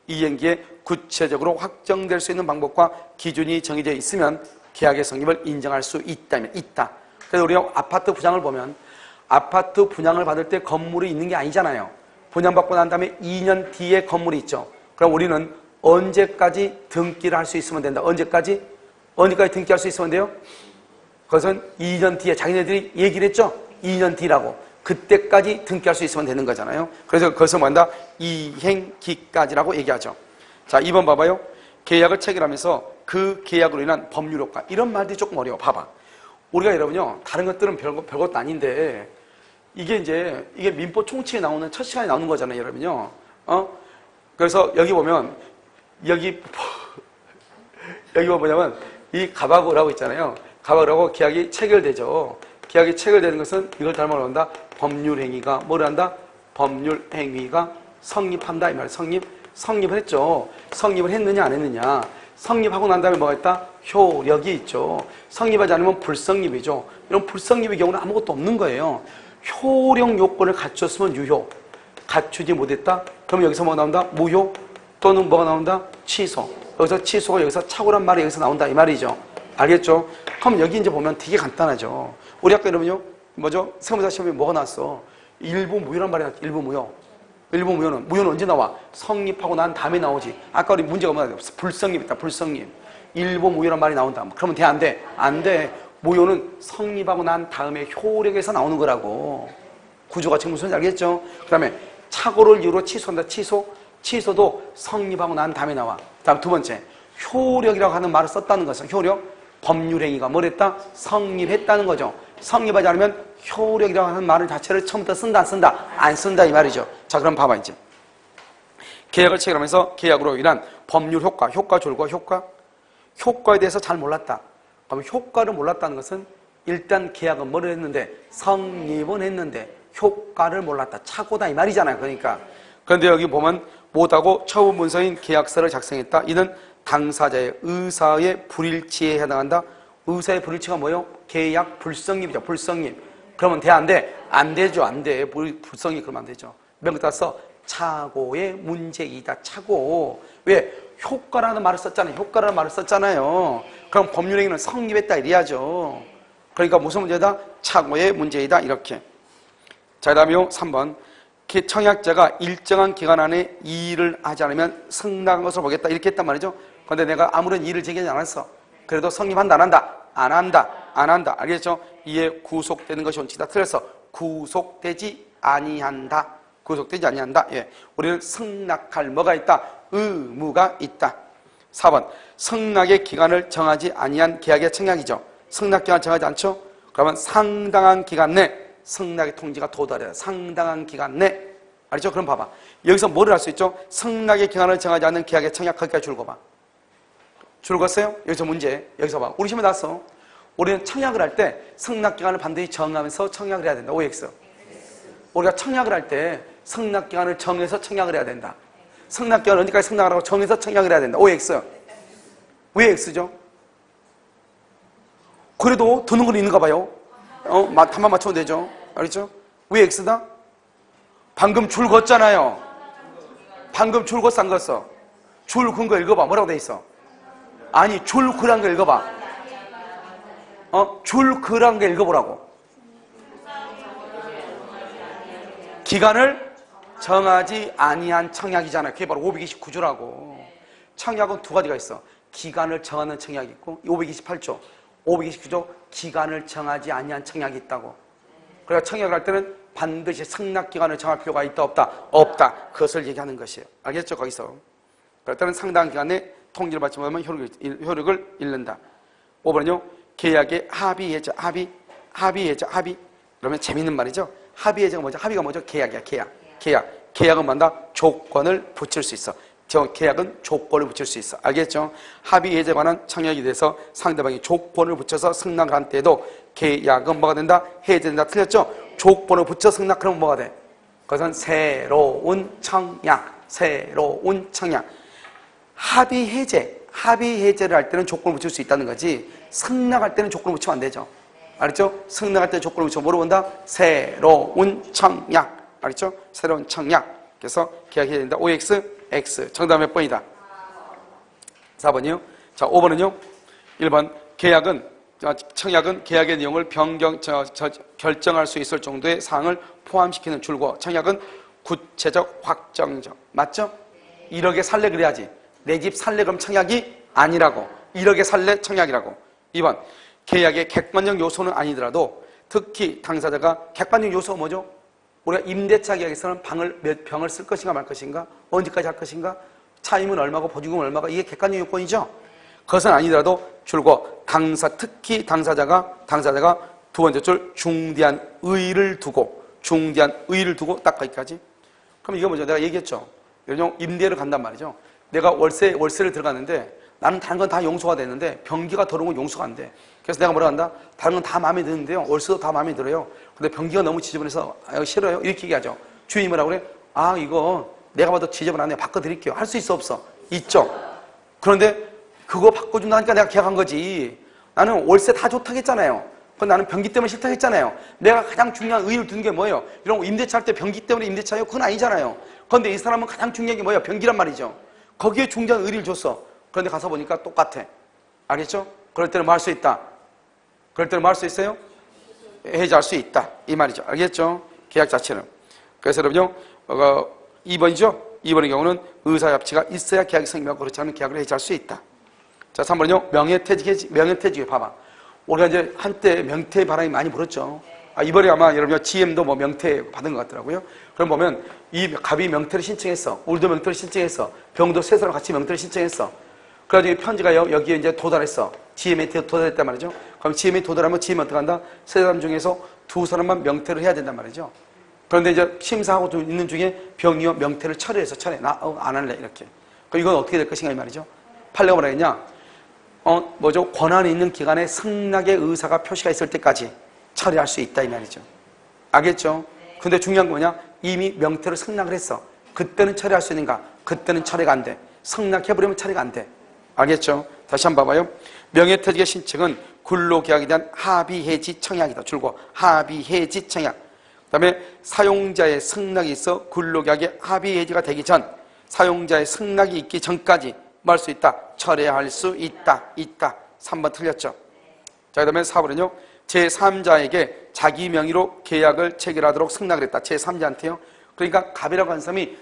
이행기에 구체적으로 확정될 수 있는 방법과 기준이 정해져 있으면 계약의 성립을 인정할 수 있다면 있다. 그래서 우리가 아파트 분양을 보면 아파트 분양을 받을 때 건물이 있는 게 아니잖아요. 분양받고 난 다음에 2년 뒤에 건물이 있죠. 그럼 우리는 언제까지 등기를 할 수 있으면 된다. 언제까지 등기할 수 있으면 돼요? 그것은 2년 뒤에 자기네들이 얘기를 했죠. 2년 뒤라고. 그때까지 등기할 수 있으면 되는 거잖아요. 그래서 그것을 뭐한다? 이행기까지라고 얘기하죠. 자, 2번 봐봐요. 계약을 체결하면서 그 계약으로 인한 법률 효과. 이런 말들이 조금 어려워. 봐봐. 우리가 여러분요, 다른 것들은 별것도 아닌데, 이게 민법 총칙에 나오는 첫 시간에 나오는 거잖아요, 여러분요. 그래서 여기 보면, 여기 뭐냐면, 이 가박으라고 있잖아요. 가박으라고 계약이 체결되죠. 계약이 체결되는 것은 이걸 닮아 나온다. 법률행위가 뭐를 한다? 법률행위가 성립한다. 이 말이에요. 성립을 했죠. 성립을 했느냐, 안 했느냐. 성립하고 난 다음에 뭐가 있다? 효력이 있죠. 성립하지 않으면 불성립이죠. 이런 불성립의 경우는 아무것도 없는 거예요. 효력 요건을 갖췄으면 유효. 갖추지 못했다? 그럼 여기서 뭐가 나온다? 무효. 또는 뭐가 나온다? 취소. 여기서 취소가 여기서 착오란 말이 여기서 나온다. 이 말이죠. 알겠죠? 그럼 여기 이제 보면 되게 간단하죠. 우리 아까 이러면요. 뭐죠? 세무사 시험에 뭐가 나왔어? 일부 무효란 말이 나왔죠. 일부 무효. 일부 무효는 언제 나와? 성립하고 난 다음에 나오지. 아까 우리 문제가 뭐야? 불성립 있다. 불성립. 일부 무효란 말이 나온다. 그러면 돼? 안 돼? 안 돼. 무효는 성립하고 난 다음에 효력에서 나오는 거라고. 구조가 지금 무슨 알겠죠? 그 다음에 착오를 이유로 취소한다. 취소도 성립하고 난 다음에 나와. 다음 두 번째. 효력이라고 하는 말을 썼다는 것은 효력. 법률행위가 뭘 했다? 성립했다는 거죠. 성립하지 않으면 효력이라고 하는 말을 자체를 처음부터 쓴다, 안 쓴다? 안 쓴다, 이 말이죠. 자, 그럼 봐봐, 이제. 계약을 체결하면서 계약으로 인한 법률 효과 졸과 효과에 대해서 잘 몰랐다. 그럼 효과를 몰랐다는 것은 일단 계약은 뭐를 했는데? 성립은 했는데 효과를 몰랐다. 착오다, 이 말이잖아요. 그러니까. 그런데 여기 보면 못하고 처분 문서인 계약서를 작성했다. 이는 당사자의 의사의 불일치에 해당한다. 의사의 불일치가 뭐예요? 계약 불성립이죠. 불성립. 그러면 돼, 안 돼? 안 되죠. 안 돼. 불성립 그러면 안 되죠. 몇 개 따서 착오의 문제이다. 착오. 왜? 효과라는 말을 썼잖아요. 효과라는 말을 썼잖아요. 그럼 법률행위는 성립했다 이래야죠. 그러니까 무슨 문제다? 착오의 문제이다. 이렇게. 자, 그 다음에요. 3번. 청약자가 일정한 기간 안에 이의를 하지 않으면 승낙한 것으로 보겠다. 이렇게 했단 말이죠. 그런데 내가 아무런 이의를 제기하지 않았어. 그래도 성립한다, 안 한다? 안 한다. 안 한다. 알겠죠? 이에 구속되는 것이 원칙이다. 틀렸어. 구속되지 아니한다. 구속되지 아니한다. 예. 우리는 승낙할 뭐가 있다? 의무가 있다. 4번. 승낙의 기간을 정하지 아니한 계약의 청약이죠. 승낙 기간 정하지 않죠? 그러면 상당한 기간 내 승낙의 통지가 도달해요. 상당한 기간 내. 알죠? 그럼 봐봐. 여기서 뭐를 할 수 있죠? 승낙의 기간을 정하지 않는 계약의 청약 거기까지 줄 거 봐. 줄 걷어요? 여기서 문제. 여기서 봐. 우리 시험에 나왔어. 우리는 청약을 할 때 승낙 기간을 반드시 정하면서 청약을 해야 된다. OX. 우리가 청약을 할 때 승낙 기간을 정해서 청약을 해야 된다. 승낙 기간을 언제까지 승낙하라고 정해서 청약을 해야 된다. OX. 왜 X죠? 그래도 드는 건 있는가 봐요. 답만 맞추면 되죠. 알겠죠? 왜 X다? 방금 줄 걷잖아요. 방금 줄 걷어 안 걷어? 줄 근 거 읽어봐. 뭐라고 돼 있어? 아니, 줄 그란 거 읽어봐. 줄 그란 거 읽어보라고. 기간을 정하지 아니한 청약이잖아요. 그게 바로 529조라고. 청약은 두 가지가 있어. 기간을 정하는 청약이 있고 528조. 529조 기간을 정하지 아니한 청약이 있다고. 그러니까 청약을 할 때는 반드시 승낙기간을 정할 필요가 있다 없다? 없다. 그것을 얘기하는 것이에요. 알겠죠? 거기서. 그럴 때는 상당한 기간에 통지를 받지 못하면 효력을 잃는다. 5번은요. 계약의 합의예정. 합의. 그러면 재밌는 말이죠. 합의예정은 뭐죠? 합의가 뭐죠? 계약이야. 계약은 뭔다? 조건을 붙일 수 있어. 계약은 조건을 붙일 수 있어. 알겠죠? 합의 예정에 관한 청약에 대해서 상대방이 조건을 붙여서 승낙을 한 때에도 계약은 뭐가 된다? 해제된다. 틀렸죠? 조건을 붙여 승낙하면 뭐가 돼? 그것은 새로운 청약, 새로운 청약. 합의 해제를 할 때는 조건을 붙일 수 있다는 거지 승낙할 때는 조건을 붙이면 안 되죠. 알았죠? 승낙할 때 조건을 붙여 뭐로 본다? 새로운 청약. 알았죠? 새로운 청약. 그래서 계약해야 된다. OX, X. 정답 몇 번이다? 4번이요. 자, 5번은요. 1번 청약은 계약의 내용을 결정할 수 있을 정도의 사항을 포함시키는 줄고 청약은 구체적, 확정적. 맞죠? 1억에 살래 그래야지. 내 집 살래 그럼 청약이 아니라고. 1억에 살래 청약이라고. 2번 계약의 객관적 요소는 아니더라도 특히 당사자가 객관적 요소가 뭐죠? 우리가 임대차 계약에서는 몇 평을 쓸 것인가 말 것인가, 언제까지 할 것인가, 차임은 얼마고 보증금은 얼마가, 이게 객관적 요건이죠. 그것은 아니더라도 줄고 특히 당사자가 두 번째 줄 중대한 의의를 두고 딱 거기까지. 그럼 이거 뭐죠? 내가 얘기했죠. 예를 들면 임대를 간단 말이죠. 내가 월세를 들어갔는데 나는 다른 건 다 용서가 되는데 변기가 더러운 건 용서가 안 돼. 그래서 내가 뭐라 한다? 다른 건 다 마음에 드는데요. 월세도 다 마음에 들어요. 근데 변기가 너무 지저분해서 이거 싫어요. 이렇게 얘기하죠. 주인이 뭐라고 그래? 아, 이거 내가 봐도 지저분하네요. 바꿔드릴게요. 할 수 있어 없어? 있죠. 그런데 그거 바꿔준다니까 내가 계약한 거지. 나는 월세 다 좋다고 했잖아요. 그건 나는 변기 때문에 싫다고 했잖아요. 내가 가장 중요한 의의를 두는 게 뭐예요? 이런 거 임대차 할 때 변기 때문에 임대차예요? 그건 아니잖아요. 그런데 이 사람은 가장 중요한 게 뭐예요? 변기란 말이죠. 거기에 중대한 의의를 줬어. 그런데 가서 보니까 똑같아. 알겠죠? 그럴 때는 뭐 할 수 있다? 그럴 때는 뭐 할 수 있어요? 해지할 수 있다. 이 말이죠. 알겠죠? 계약 자체는. 그래서 여러분요, 2번이죠? 2번의 경우는 의사합치가 있어야 계약이 성립하고 그렇지 않으면 계약을 해지할 수 있다. 자, 3번은요, 명예퇴직에 봐봐. 우리가 이제 한때 명퇴 바람이 많이 불었죠. 이번에 아마 여러분 GM도 뭐 명퇴 받은 것 같더라고요. 그럼 보면 이 갑이 명퇴를 신청했어. 울도 명퇴를 신청했어. 병도 세 사람 같이 명퇴를 신청했어. 그래가지고 편지가 여기에 이제 도달했어. GM에 도달했단 말이죠. 그럼 GM에 도달하면 GM이 어떻게 한다? 세 사람 중에서 두 사람만 명퇴를 해야 된단 말이죠. 그런데 이제 심사하고 있는 중에 병이요 명퇴를 철회해서 나 안 할래 이렇게. 그럼 이건 어떻게 될 것인가 이 말이죠. 판례가 뭐라 했냐? 권한이 있는 기간에 승낙의 의사가 표시가 있을 때까지 처리할 수 있다 이 말이죠. 알겠죠? 근데 중요한 건 뭐냐? 이미 명퇴를 승낙을 했어. 그때는 처리할 수 있는가? 그때는 처리가 안 돼. 승낙해버리면 처리가 안 돼. 알겠죠? 다시 한번 봐봐요. 명예퇴직의 신청은 근로계약에 대한 합의해지 청약이다. 줄고 합의해지 청약. 그 다음에 사용자의 승낙이 있어 근로계약의 합의해지가 되기 전, 사용자의 승낙이 있기 전까지 뭐 할 수 있다? 철회할 수 있다. 3번 틀렸죠? 자, 그 다음에 4번은요. 제3자에게 자기 명의로 계약을 체결하도록 승낙을 했다. 제3자한테요. 그러니까 갑이라고 하는 사람이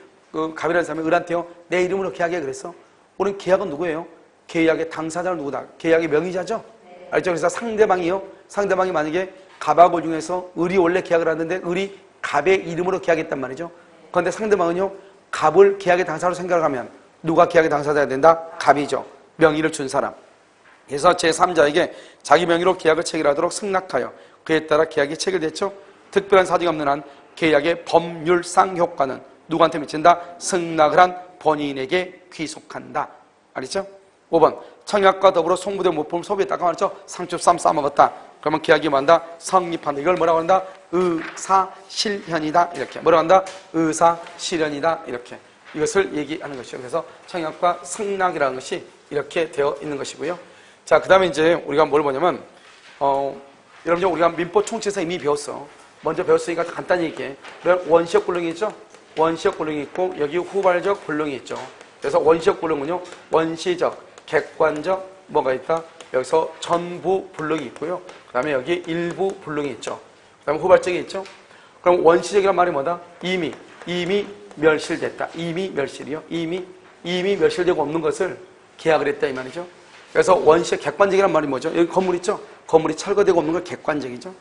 을한테요. 내 이름으로 계약해 그랬어. 우리는 계약은 누구예요? 계약의 당사자는 누구다? 계약의 명의자죠? 알죠? 그래서 상대방이 만약에 갑하고 중에서 을이 원래 계약을 하는데 을이 갑의 이름으로 계약했단 말이죠. 그런데 상대방은요. 갑을 계약의 당사자로 생각하면 누가 계약의 당사자가 된다? 갑이죠. 명의를 준 사람. 그래서 제3자에게 자기 명의로 계약을 체결하도록 승낙하여 그에 따라 계약이 체결됐죠. 특별한 사정이 없는 한 계약의 법률상 효과는 누구한테 미친다? 승낙을 한 본인에게 귀속한다. 알겠죠? 5번 청약과 더불어 송부된 모품을 소비했다가 말이죠. 상추쌈 싸먹었다. 그러면 계약이 뭐한다? 성립한다. 이걸 뭐라고 한다? 의사실현이다. 이렇게. 뭐라고 한다? 의사실현이다. 이렇게. 이것을 얘기하는 것이죠. 그래서 청약과 승낙이라는 것이 이렇게 되어 있는 것이고요. 자, 그 다음에 이제 우리가 뭘 보냐면, 여러분, 우리가 민법 총칙에서 이미 배웠어. 먼저 배웠으니까 간단히 얘기해. 원시적 불능이 있죠? 원시적 불능이 있고, 여기 후발적 불능이 있죠. 그래서 원시적 불능은요, 원시적, 객관적, 뭐가 있다? 여기서 전부 불능이 있고요. 그 다음에 여기 일부 불능이 있죠. 그 다음에 후발적이 있죠? 그럼 원시적이란 말이 뭐다? 이미 멸실됐다. 이미 멸실이요. 이미 멸실되고 없는 것을 계약을 했다 이 말이죠. 그래서 원시적 객관적이란 말이 뭐죠? 여기 건물 있죠? 건물이 철거되고 없는 건 객관적이죠.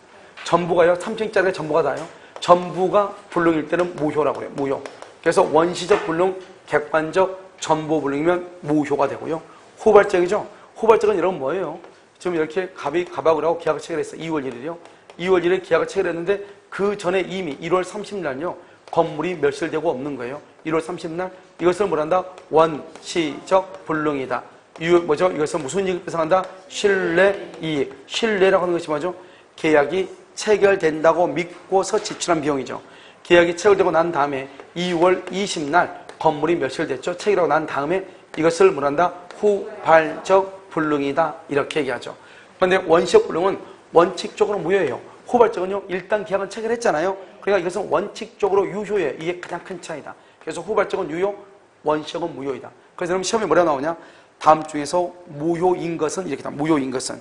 전부가요. 3층짜리가 전부가 다요. 전부가 불능일 때는 무효라고 해요. 무효. 그래서 원시적 불능, 객관적, 전부 불능이면 무효가 되고요. 후발적이죠. 후발적은 이런 뭐예요? 지금 이렇게 갑하고 하고 계약을 체결했어. 2월 1일이요. 2월 1일에 계약을 체결했는데 그 전에 이미 1월 30일날요. 건물이 멸실되고 없는 거예요. 1월 30일 이것을 뭐란다? 원시적 불능이다. 뭐죠? 이것은 무슨 이익을 배상한다? 신뢰이익. 신뢰라고 하는 것이 뭐죠? 계약이 체결된다고 믿고서 지출한 비용이죠. 계약이 체결되고 난 다음에 2월 20날 건물이 멸실됐죠. 체결하고 난 다음에 이것을 뭐란다? 후발적 불능이다. 이렇게 얘기하죠. 그런데 원시적 불능은 원칙적으로 무효예요. 후발적은요, 일단 계약은 체결했잖아요. 그러니까 이것은 원칙적으로 유효예요. 이게 가장 큰 차이다. 그래서 후발적은 유효, 원시적은 무효이다. 그래서 여러분 시험에 뭐라 나오냐? 다음 중에서 무효인 것은 이렇게 다 무효인 것은.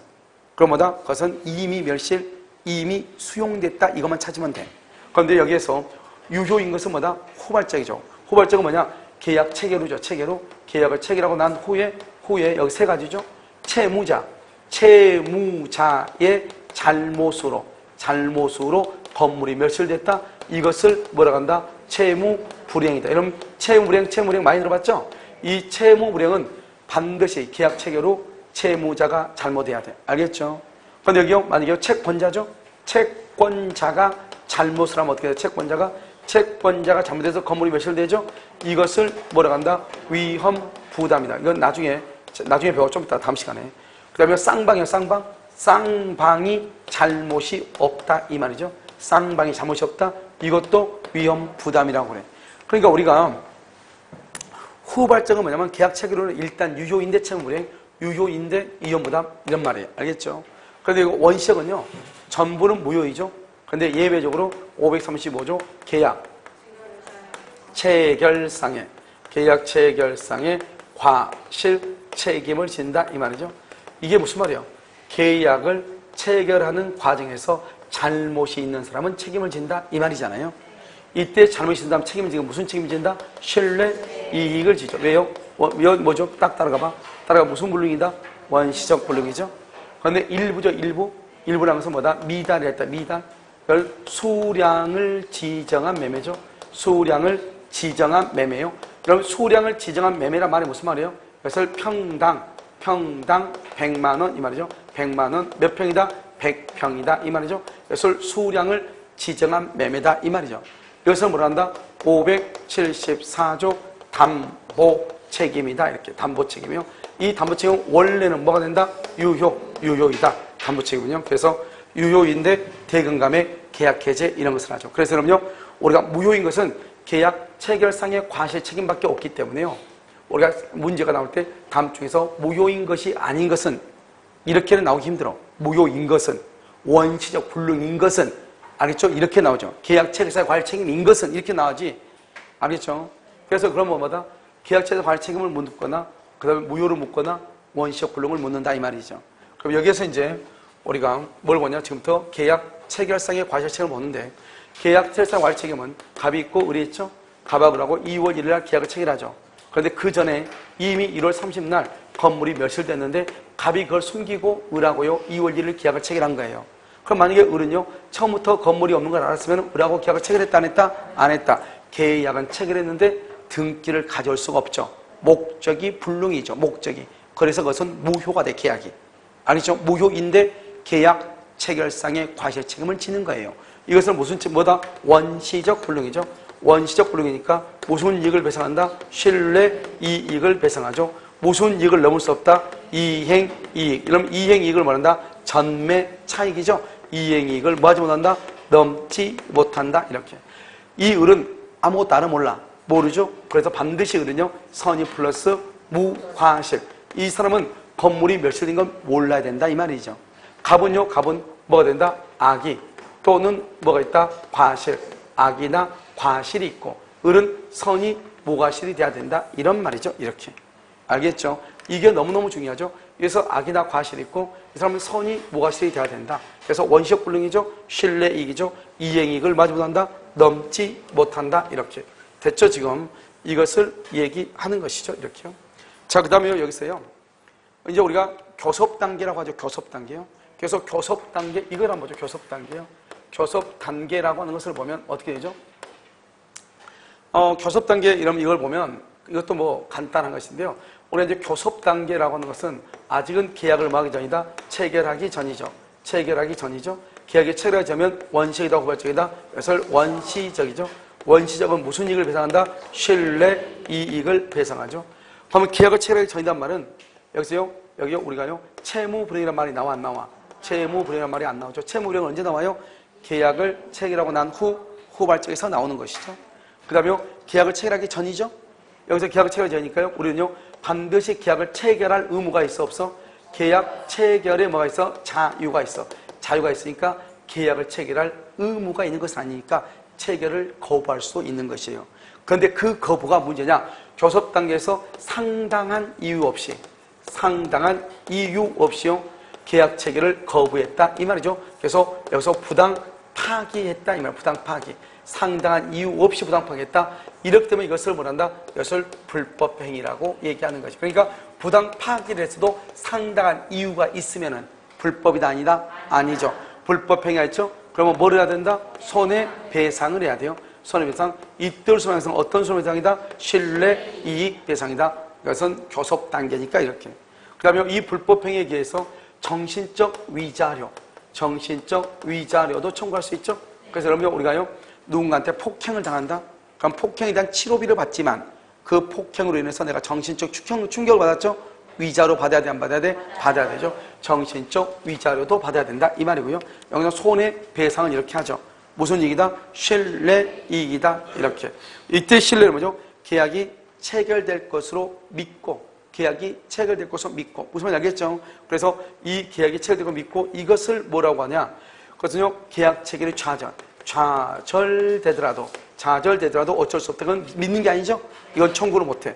그럼 뭐다? 그것은 이미 멸실, 이미 수용됐다. 이것만 찾으면 돼. 그런데 여기에서 유효인 것은 뭐다? 후발적이죠. 후발적은 뭐냐? 계약 체결후죠. 체결후. 계약을 체결하고 난 후에 여기 세 가지죠. 채무자, 채무자의 잘못으로 건물이 멸실됐다. 이것을 뭐라고 한다? 채무불이행이다. 여러분 채무불이행 많이 들어봤죠? 이 채무불이행은 반드시 계약 체결 후 채무자가 잘못해야 돼. 알겠죠? 그런데 여기요, 만약에 채권자죠? 채권자가 잘못을 하면 어떻게 돼요? 채권자가 잘못해서 건물이 멸실되죠? 이것을 뭐라고 한다? 위험 부담이다. 이건 나중에 배워. 좀 이따 다음 시간에. 그 다음에 쌍방이요, 쌍방. 쌍방이 잘못이 없다. 이 말이죠. 쌍방이 잘못이 없다. 이것도 위험 부담이라고 그래. 그러니까 우리가 후발적은 뭐냐면 계약 체결은 일단 유효인데 채무불이행, 유효인데 위험 부담 이런 말이에요. 알겠죠? 그런데 이거 원시적은요, 전부는 무효이죠. 그런데 예외적으로 535조 계약 체결상에 과실 책임을 진다 이 말이죠. 이게 무슨 말이에요? 계약을 체결하는 과정에서 잘못이 있는 사람은 책임을 진다 이 말이잖아요. 이때 잘못이 있는 사람 책임을 지고 무슨 책임을 진다? 신뢰 이익을 지죠. 왜요? 뭐죠? 딱 따라가봐. 무슨 불능이다? 원시적 불능이죠. 그런데 일부죠. 일부라는 것은 뭐다? 미달이랬다. 미달. 그걸 수량을 지정한 매매죠. 수량을 지정한 매매요. 그럼 수량을 지정한 매매란 말이 무슨 말이에요? 그것을 평당 100만 원 이 말이죠. 100만 원 몇 평이다? 100평이다 이 말이죠. 그것을 수량을 지정한 매매다 이 말이죠. 여기서 뭐라 한다? 574조 담보 책임이다. 이렇게 담보 책임이요. 이 담보 책임은 원래는 뭐가 된다? 유효이다. 담보 책임은요. 그래서 유효인데 대금감에 계약 해제 이런 것을 하죠. 그래서 그럼요, 우리가 무효인 것은 계약 체결상의 과실 책임밖에 없기 때문에요. 우리가 문제가 나올 때 다음 중에서 무효인 것이 아닌 것은 이렇게는 나오기 힘들어. 무효인 것은, 원시적 불능인 것은, 알겠죠? 이렇게 나오죠. 계약 체결상의 과실 책임인 것은 이렇게 나오지. 알겠죠? 그래서 그러면 뭐다? 계약 체결 과실 책임을 묻거나 그 다음에 무효를 묻거나 원시적 불능을 묻는다 이 말이죠. 그럼 여기에서 이제 우리가 뭘 보냐? 지금부터 계약 체결상의 과실 책임을 보는데, 계약 체결상 과실 책임은 갑이 있고 을이 있죠? 갑하고 을하고 2월 1일 날 계약을 체결하죠. 그런데 그 전에 이미 1월 30날 건물이 멸실됐는데 갑이 그걸 숨기고 을하고요 2월 1일 계약을 체결한 거예요. 그럼 만약에 을은요 처음부터 건물이 없는 걸 알았으면 을하고 계약을 체결했다 안 했다? 안 했다. 계약은 체결했는데 등기를 가져올 수가 없죠. 목적이 불능이죠. 목적이. 그래서 그것은 무효가 돼. 계약이. 아니죠? 무효인데 계약 체결상의 과실 책임을 지는 거예요. 이것은 무슨 뭐다? 원시적 불능이죠. 원시적 불능이니까 무슨 이익을 배상한다? 신뢰 이익을 배상하죠. 무슨 이익을 넘을 수 없다? 이행 이익. 그럼 이행 이익을 말한다? 전매 차익이죠. 이행 이익을 뭐 하지 못한다? 넘지 못한다. 이렇게. 이 을은 아무것도 알아 몰라. 모르죠? 그래서 반드시 을은요 선의 플러스 무과실. 이 사람은 건물이 멸실된 건 몰라야 된다 이 말이죠. 갑은요, 갑은 뭐가 된다? 악이. 또는 뭐가 있다? 과실. 악이나 과실이 있고, 을은 선이 무과실이 돼야 된다 이런 말이죠. 이렇게. 알겠죠? 이게 너무너무 중요하죠. 그래서 악이나 과실이 있고 이 사람은 선이 무과실이 돼야 된다. 그래서 원시적 불능이죠. 신뢰이익이죠. 이행이익을 마지 못한다. 넘지 못한다. 이렇게. 됐죠? 지금 이것을 얘기하는 것이죠. 이렇게요. 자, 그 다음에 여기서요. 이제 우리가 교섭 단계라고 하죠. 교섭 단계요. 그래서 교섭 단계, 이걸 한번 보죠. 교섭 단계요. 교섭 단계라고 하는 것을 보면 어떻게 되죠? 교섭 단계 이걸 보면 이것도 뭐 간단한 것인데요. 우리가 이제 교섭 단계라고 하는 것은 아직은 계약을 하기 전이다. 체결하기 전이죠. 체결하기 전이죠. 계약이 체결하기 전이면 원시적이다, 후발적이다. 그래서 원시적이죠. 원시적은 무슨 이익을 배상한다? 신뢰 이익을 배상하죠. 그러면 계약을 체결하기 전이란 말은 여기서요, 여기요, 우리가요, 채무불이행이라는 말이 나와 안 나와? 채무불이행이라는 말이 안 나오죠. 채무불이행은 언제 나와요? 계약을 체결하고 난 후 후발적에서 나오는 것이죠. 그 다음에 계약을 체결하기 전이죠. 여기서 계약을 체결하기 전이니까요. 우리는요, 반드시 계약을 체결할 의무가 있어, 없어? 계약 체결에 뭐가 있어? 자유가 있어. 자유가 있으니까 계약을 체결할 의무가 있는 것은 아니니까 체결을 거부할 수 있는 것이에요. 그런데 그 거부가 문제냐? 교섭 단계에서 상당한 이유 없이요, 계약 체결을 거부했다 이 말이죠. 그래서 여기서 부당 파기했다 이 말. 부당 파기. 상당한 이유 없이 부당 파기했다. 이렇기 때문에 이것을 뭐란다? 이것을 불법 행위라고 얘기하는 것이. 그러니까 부당 파기를 했어도 상당한 이유가 있으면은 불법이다 아니다? 아니죠. 불법 행위가 있죠. 그러면 뭘 해야 된다? 손해배상을 해야 돼요. 손해배상. 이때 손해배상 어떤 손해배상이다? 신뢰이익배상이다. 이것은 교섭 단계니까 이렇게. 그 다음에 이 불법 행위에 의해서 정신적 위자료도 청구할 수 있죠. 그래서 여러분 우리가요, 누군가한테 폭행을 당한다? 그럼 폭행에 대한 치료비를 받지만 그 폭행으로 인해서 내가 정신적 충격을 받았죠? 위자료 받아야 돼, 안 받아야 돼? 받아야 되죠. 정신적 위자료도 받아야 된다 이 말이고요. 여기서 손해배상은 이렇게 하죠. 무슨 이익이다? 신뢰이익이다 이렇게. 이때 신뢰는 뭐죠? 계약이 체결될 것으로 믿고, 계약이 체결될 것으로 믿고. 무슨 말인지 알겠죠? 그래서 이 계약이 체결되고 믿고 이것을 뭐라고 하냐? 그것은요, 계약 체결의 좌절되더라도 어쩔 수 없다. 그건 믿는 게 아니죠? 이건 청구를 못해.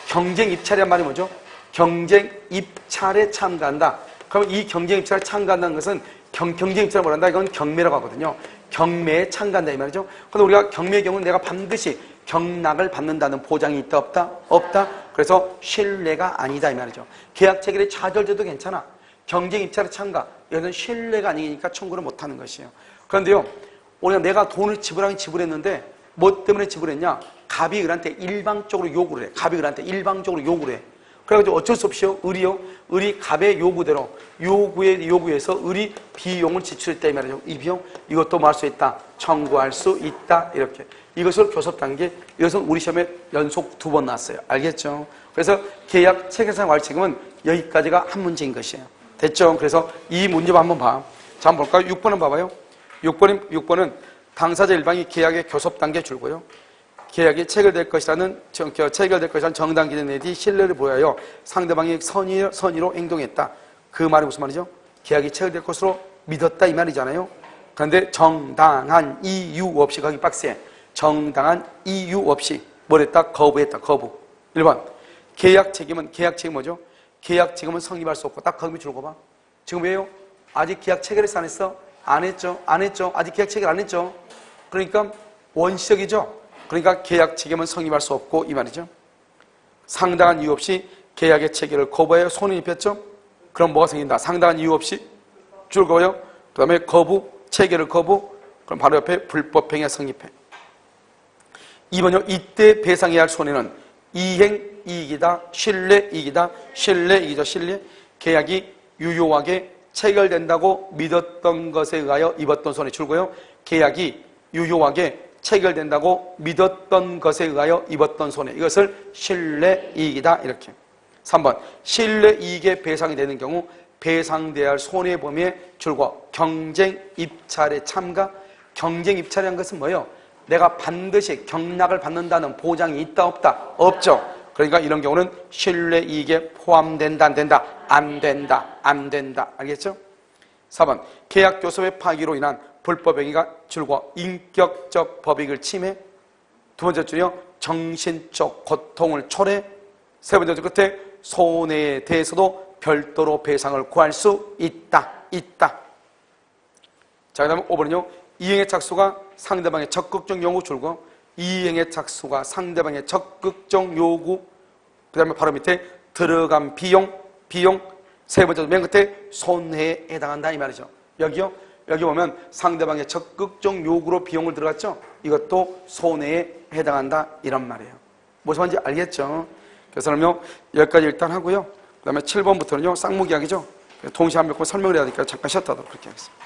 경쟁 입찰이란 말이 뭐죠? 경쟁 입찰에 참가한다. 그럼 이 경쟁 입찰에 참가한다는 것은 경쟁 입찰을 뭐란다? 이건 경매라고 하거든요. 경매에 참가한다 이 말이죠. 그런데 우리가 경매의 경우는 내가 반드시 경락을 받는다는 보장이 있다 없다? 없다. 그래서 신뢰가 아니다 이 말이죠. 계약 체결에 좌절돼도 괜찮아. 경쟁 입찰에 참가. 이것은 신뢰가 아니니까 청구를 못하는 것이에요. 그런데요, 우리가 내가 돈을 지불했는데 뭐 때문에 지불했냐? 갑이 을한테 일방적으로 요구를 해. 그래가지고 어쩔 수 없이요, 을이 갑의 요구대로 요구해서 을이 비용을 지출했다 이 말이죠. 이 비용 이것도 뭐 할 수 있다? 청구할 수 있다 이렇게. 이것을 교섭 단계. 이것은 우리 시험에 연속 2번 나왔어요. 알겠죠? 그래서 계약 체결상 완료 책임은 여기까지가 한 문제인 것이에요. 됐죠? 그래서 이 문제 한번 봐. 자, 한번 볼까요? 6번은 봐봐요. 6번은 당사자 일방이 계약의 교섭 단계 줄고요. 계약이 체결될 것이라는 정당 기준 내지 신뢰를 보여요. 상대방이 선의로 행동했다. 그 말이 무슨 말이죠? 계약이 체결될 것으로 믿었다 이 말이잖아요. 그런데 정당한 이유 없이, 거기 박스에 정당한 이유 없이 뭘 했다? 거부했다. 거부. 1번 계약 책임은 뭐죠? 계약 책임은 성립할 수 없고. 딱 거기 줄고 봐. 지금 왜요? 아직 계약 체결했어 안 했어? 안 했죠. 아직 계약 체결 안 했죠. 그러니까 원시적이죠. 그러니까 계약 체결은 성립할 수 없고 이 말이죠. 상당한 이유 없이 계약의 체결을 거부해요. 손을 입혔죠. 그럼 뭐가 생긴다? 상당한 이유 없이 줄거요. 그 다음에 체결을 거부. 그럼 바로 옆에 불법행위가 성립해. 2번요. 이때 배상해야 할 손해는 이행이익이다, 신뢰이익이다. 신뢰. 계약이 유효하게 체결된다고 믿었던 것에 의하여 입었던 손해 줄고요. 계약이 유효하게 체결된다고 믿었던 것에 의하여 입었던 손해. 이것을 신뢰이익이다 이렇게. 3번 신뢰이익의 배상이 되는 경우 배상돼야 할 손해 범위에 줄고 경쟁 입찰에 참가. 경쟁 입찰이라는 것은 뭐예요? 내가 반드시 경락을 받는다는 보장이 있다 없다? 없죠. 그러니까 이런 경우는 신뢰이익에 포함된다 안 된다? 안 된다. 알겠죠? 4번 계약 교섭의 파기로 인한 불법행위가 줄고 인격적 법익을 침해. 2번째 줄이요, 정신적 고통을 초래. 3번째 줄 끝에 손해에 대해서도 별도로 배상을 구할 수 있다. 자, 그 다음에 5번은요, 이행의 착수가 상대방의 적극적 요구 줄고, 이행의 착수가 상대방의 적극적 요구. 그 다음에 바로 밑에 들어간 비용. 3번째 맨 끝에 손해에 해당한다 이 말이죠. 여기 보면 상대방의 적극적 요구로 비용을 들어갔죠? 이것도 손해에 해당한다 이런 말이에요. 무슨 말인지 알겠죠? 그래서 여기까지 일단 하고요. 그 다음에 7번부터는요, 쌍무계약이죠. 동시에 한 몇 번 설명을 해야 되니까 잠깐 쉬었다 하도록 그렇게 하겠습니다.